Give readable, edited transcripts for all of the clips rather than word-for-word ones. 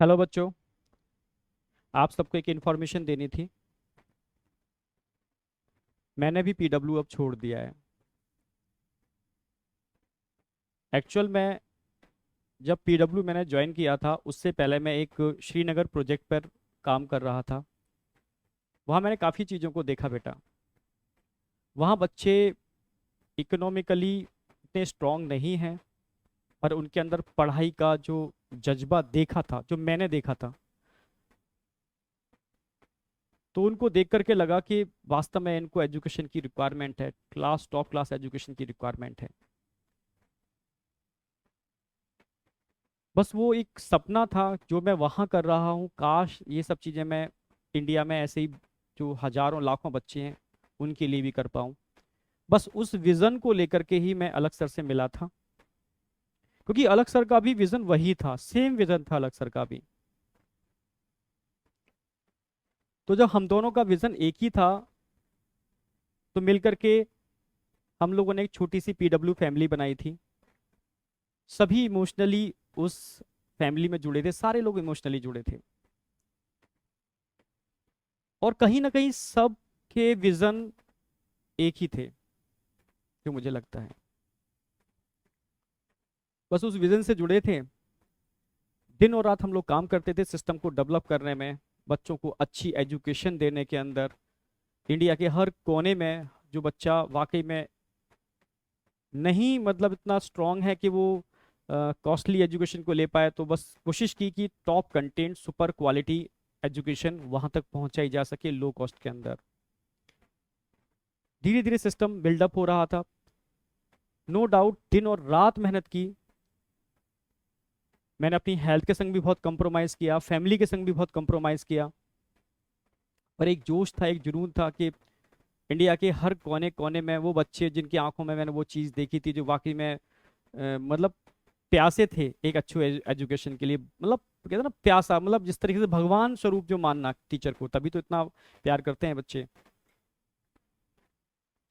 Hello बच्चों। आप सबको एक इन्फॉर्मेशन देनी थी। मैंने भी पीडब्ल्यू अब छोड़ दिया है। एक्चुअल में जब पीडब्ल्यू मैंने ज्वाइन किया था उससे पहले मैं एक श्रीनगर प्रोजेक्ट पर काम कर रहा था। वहाँ मैंने काफ़ी चीज़ों को देखा बेटा। वहाँ बच्चे इकोनॉमिकली इतने स्ट्रांग नहीं हैं, पर उनके अंदर पढ़ाई का जो जज्बा देखा था, जो मैंने देखा था, तो उनको देख करके लगा कि वास्तव में इनको एजुकेशन की रिक्वायरमेंट है, क्लास टॉप क्लास एजुकेशन की रिक्वायरमेंट है। बस वो एक सपना था जो मैं वहाँ कर रहा हूँ, काश ये सब चीज़ें मैं इंडिया में ऐसे ही जो हजारों लाखों बच्चे हैं उनके लिए भी कर पाऊँ। बस उस विज़न को लेकर के ही मैं अलग सर से मिला था, क्योंकि अलग सर का भी विज़न वही था, सेम विज़न था अलग सर का भी। तो जब हम दोनों का विज़न एक ही था, तो मिल करके हम लोगों ने एक छोटी सी पीडब्ल्यू फैमिली बनाई थी। सभी इमोशनली उस फैमिली में जुड़े थे, सारे लोग इमोशनली जुड़े थे, और कहीं ना कहीं सब के विज़न एक ही थे, जो मुझे लगता है। बस उस विजन से जुड़े थे। दिन और रात हम लोग काम करते थे सिस्टम को डेवलप करने में, बच्चों को अच्छी एजुकेशन देने के अंदर। इंडिया के हर कोने में जो बच्चा वाकई में नहीं मतलब इतना स्ट्रांग है कि वो कॉस्टली एजुकेशन को ले पाए, तो बस कोशिश की कि top content super quality education वहां तक पहुंचाई जा सके लो कॉस्ट के अंदर। धीरे धीरे सिस्टम बिल्डअप हो रहा था। नो डाउट दिन और रात मेहनत की। मैंने अपनी हेल्थ के संग भी बहुत कंप्रोमाइज़ किया, फैमिली के संग भी बहुत कंप्रोमाइज़ किया, पर एक जोश था, एक जुनून था कि इंडिया के हर कोने कोने में वो बच्चे जिनकी आंखों में मैंने वो चीज़ देखी थी, जो वाकई में मतलब प्यासे थे एक अच्छे एजुकेशन के लिए। मतलब कहते हैं ना प्यासा, मतलब जिस तरीके से भगवान स्वरूप जो मानना टीचर को, तभी तो इतना प्यार करते हैं बच्चे।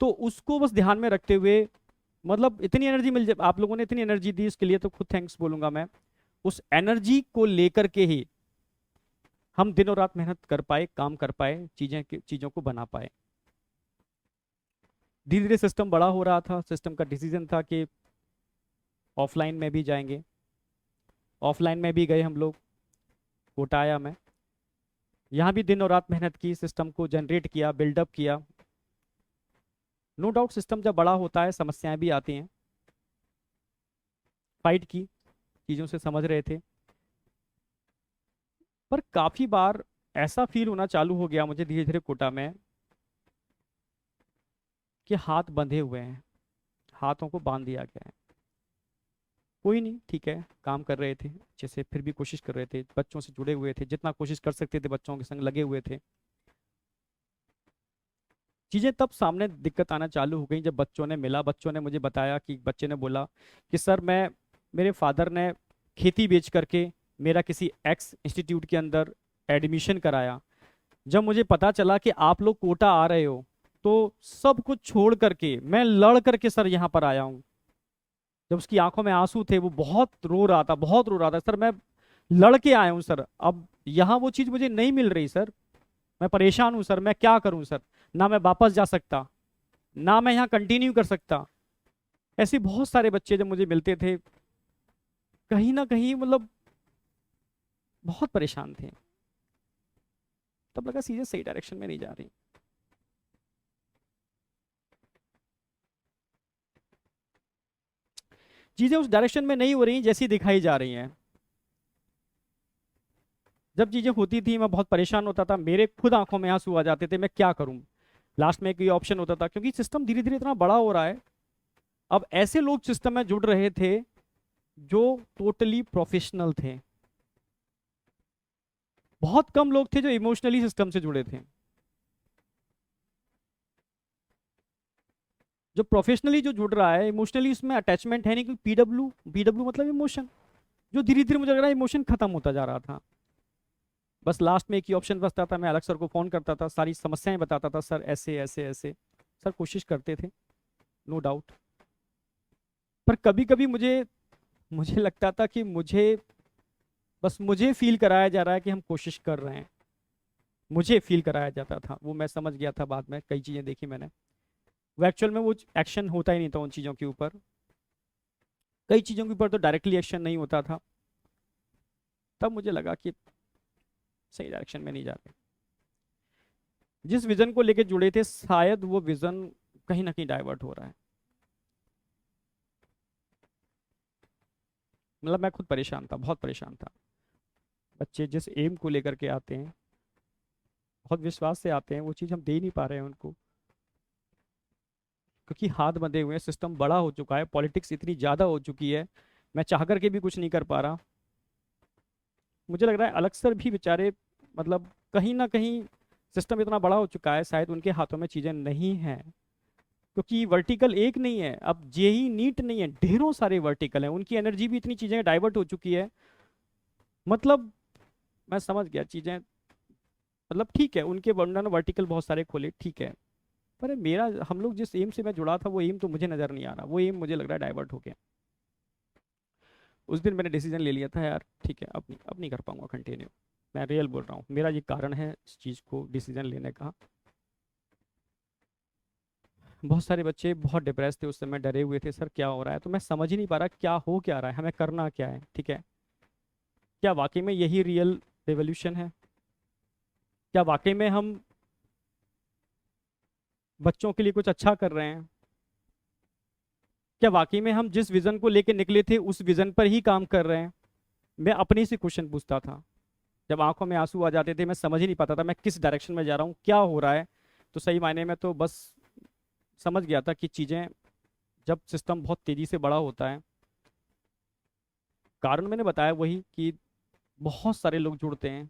तो उसको बस ध्यान में रखते हुए, मतलब इतनी एनर्जी मिल जाए, आप लोगों ने इतनी एनर्जी दी, इसके लिए तो खुद थैंक्स बोलूंगा मैं। उस एनर्जी को लेकर के ही हम दिन और रात मेहनत कर पाए, काम कर पाए, चीज़ों को बना पाए। धीरे धीरे सिस्टम बड़ा हो रहा था। सिस्टम का डिसीजन था कि ऑफलाइन में भी जाएंगे। ऑफलाइन में भी गए हम लोग। कोटा आया मैं। यहाँ भी दिन और रात मेहनत की, सिस्टम को जनरेट किया, बिल्डअप किया। नो डाउट सिस्टम जब बड़ा होता है समस्याएं भी आती हैं। फाइट की, चीज़ों से समझ रहे थे, पर काफ़ी बार ऐसा फील होना चालू हो गया मुझे धीरे धीरे कोटा में कि हाथ बंधे हुए हैं, हाथों को बांध दिया गया है। कोई नहीं, ठीक है, काम कर रहे थे अच्छे से, फिर भी कोशिश कर रहे थे, बच्चों से जुड़े हुए थे, जितना कोशिश कर सकते थे बच्चों के संग लगे हुए थे। चीज़ें तब सामने दिक्कत आना चालू हो गई जब बच्चों ने मिला, बच्चों ने मुझे बताया कि बच्चे ने बोला कि सर मैं, मेरे फादर ने खेती बेच करके मेरा किसी एक्स इंस्टीट्यूट के अंदर एडमिशन कराया। जब मुझे पता चला कि आप लोग कोटा आ रहे हो, तो सब कुछ छोड़ करके मैं लड़ करके सर यहाँ पर आया हूँ। जब उसकी आंखों में आंसू थे, वो बहुत रो रहा था, बहुत रो रहा था, सर मैं लड़ के आया हूँ सर, अब यहाँ वो चीज़ मुझे नहीं मिल रही सर, मैं परेशान हूँ सर, मैं क्या करूँ सर, ना मैं वापस जा सकता, ना मैं यहाँ कंटिन्यू कर सकता। ऐसे बहुत सारे बच्चे जब मुझे मिलते थे, कहीं ना कहीं मतलब बहुत परेशान थे। तब लगा चीजें सही डायरेक्शन में नहीं जा रही। चीजें उस डायरेक्शन में नहीं हो रही जैसी दिखाई जा रही हैं। जब चीजें होती थी मैं बहुत परेशान होता था, मेरे खुद आंखों में आंसू आ जाते थे, मैं क्या करूं। लास्ट में एक ये ऑप्शन होता था, क्योंकि सिस्टम धीरे धीरे इतना बड़ा हो रहा है। अब ऐसे लोग सिस्टम में जुड़ रहे थे जो टोटली प्रोफेशनल थे। बहुत कम लोग थे जो इमोशनली सिस्टम से जुड़े थे। जो प्रोफेशनली जो जुड़ रहा है, इमोशनली उसमें अटैचमेंट है नहीं, क्योंकि पीडब्ल्यू पीडब्ल्यू मतलब इमोशन। जो धीरे धीरे मुझे लग रहा है इमोशन खत्म होता जा रहा था। बस लास्ट में एक ही ऑप्शन बचता था, मैं अलग सर को फोन करता था, सारी समस्याएं बताता था, सर ऐसे ऐसे ऐसे। सर कोशिश करते थे, नो डाउट, पर कभी कभी मुझे मुझे लगता था कि मुझे बस मुझे फील कराया जा रहा है कि हम कोशिश कर रहे हैं, मुझे फील कराया जाता था, वो मैं समझ गया था बाद में, कई चीज़ें देखी मैंने। वो एक्चुअल में वो एक्शन होता ही नहीं था उन चीज़ों के ऊपर, कई चीज़ों के ऊपर तो डायरेक्टली एक्शन नहीं होता था। तब मुझे लगा कि सही डायरेक्शन में नहीं जा रहे, जिस विजन को लेके जुड़े थे शायद वो विजन कहीं ना कहीं डाइवर्ट हो रहा है। मतलब मैं खुद परेशान था, बहुत परेशान था। बच्चे जिस एम को लेकर के आते हैं, बहुत विश्वास से आते हैं, वो चीज़ हम दे नहीं पा रहे हैं उनको, क्योंकि हाथ बंधे हुए हैं, सिस्टम बड़ा हो चुका है, पॉलिटिक्स इतनी ज़्यादा हो चुकी है, मैं चाह करके भी कुछ नहीं कर पा रहा। मुझे लग रहा है अलग सर भी बेचारे, मतलब कहीं ना कहीं सिस्टम इतना बड़ा हो चुका है, शायद उनके हाथों में चीज़ें नहीं हैं, क्योंकि वर्टिकल एक नहीं है, अब जेई नीट नहीं है, ढेरों सारे वर्टिकल हैं, उनकी एनर्जी भी इतनी चीज़ें डाइवर्ट हो चुकी है। मतलब मैं समझ गया चीज़ें, मतलब ठीक है उनके वर्णन वर्टिकल बहुत सारे खोले, ठीक है, पर मेरा, हम लोग जिस एम से मैं जुड़ा था वो एम तो मुझे नज़र नहीं आ रहा, वो एम मुझे लग रहा है डाइवर्ट हो गया। उस दिन मैंने डिसीजन ले लिया था यार, ठीक है अब नहीं कर पाऊंगा कंटिन्यू। मैं रियल बोल रहा हूँ, मेरा ये कारण है इस चीज़ को डिसीजन लेने का। बहुत सारे बच्चे बहुत डिप्रेस थे उस समय, डरे हुए थे सर क्या हो रहा है, तो मैं समझ ही नहीं पा रहा क्या हो क्या रहा है, हमें करना क्या है, ठीक है। क्या वाकई में यही रियल रेवोल्यूशन है? क्या वाकई में हम बच्चों के लिए कुछ अच्छा कर रहे हैं? क्या वाकई में हम जिस विजन को लेके निकले थे उस विजन पर ही काम कर रहे हैं? मैं अपने से क्वेश्चन पूछता था, जब आंखों में आंसू आ जाते थे, मैं समझ ही नहीं पाता था मैं किस डायरेक्शन में जा रहा हूँ, क्या हो रहा है। तो सही मायने में तो बस समझ गया था कि चीज़ें, जब सिस्टम बहुत तेज़ी से बड़ा होता है, कारण मैंने बताया वही कि बहुत सारे लोग जुड़ते हैं,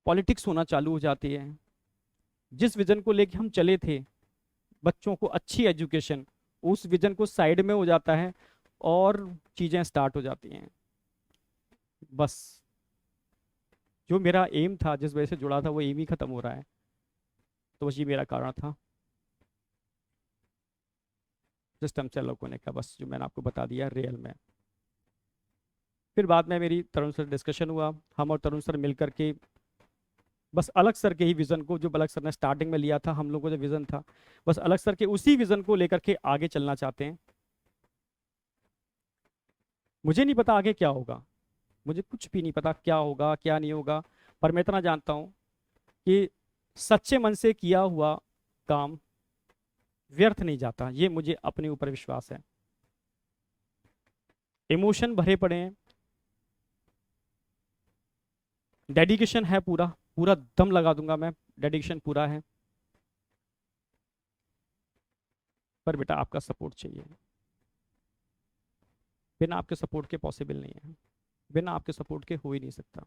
पॉलिटिक्स होना चालू हो जाती है, जिस विजन को लेके हम चले थे, बच्चों को अच्छी एजुकेशन, उस विजन को साइड में हो जाता है और चीज़ें स्टार्ट हो जाती हैं। बस जो मेरा एम था, जिस वजह से जुड़ा था, वो एम ही खत्म हो रहा है। तो बस ये मेरा कारण था सिस्टम से अलग होने का, बस जो मैंने आपको बता दिया रियल में। फिर बाद में मेरी तरुण सर डिस्कशन हुआ, हम और तरुण सर मिल करके बस अलग सर के ही विजन को, जो अलग सर ने स्टार्टिंग में लिया था, हम लोग को जो विजन था, बस अलग सर के उसी विजन को लेकर के आगे चलना चाहते हैं। मुझे नहीं पता आगे क्या होगा, मुझे कुछ भी नहीं पता क्या होगा क्या नहीं होगा, पर मैं इतना जानता हूँ कि सच्चे मन से किया हुआ काम व्यर्थ नहीं जाता, ये मुझे अपने ऊपर विश्वास है। इमोशन भरे पड़े हैं, डेडिकेशन है, पूरा पूरा दम लगा दूंगा मैं, डेडिकेशन पूरा है, पर बेटा आपका सपोर्ट चाहिए। बिना आपके सपोर्ट के पॉसिबल नहीं है, बिना आपके सपोर्ट के हो ही नहीं सकता,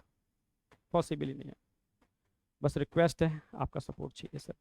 पॉसिबल ही नहीं है। बस रिक्वेस्ट है, आपका सपोर्ट चाहिए सर।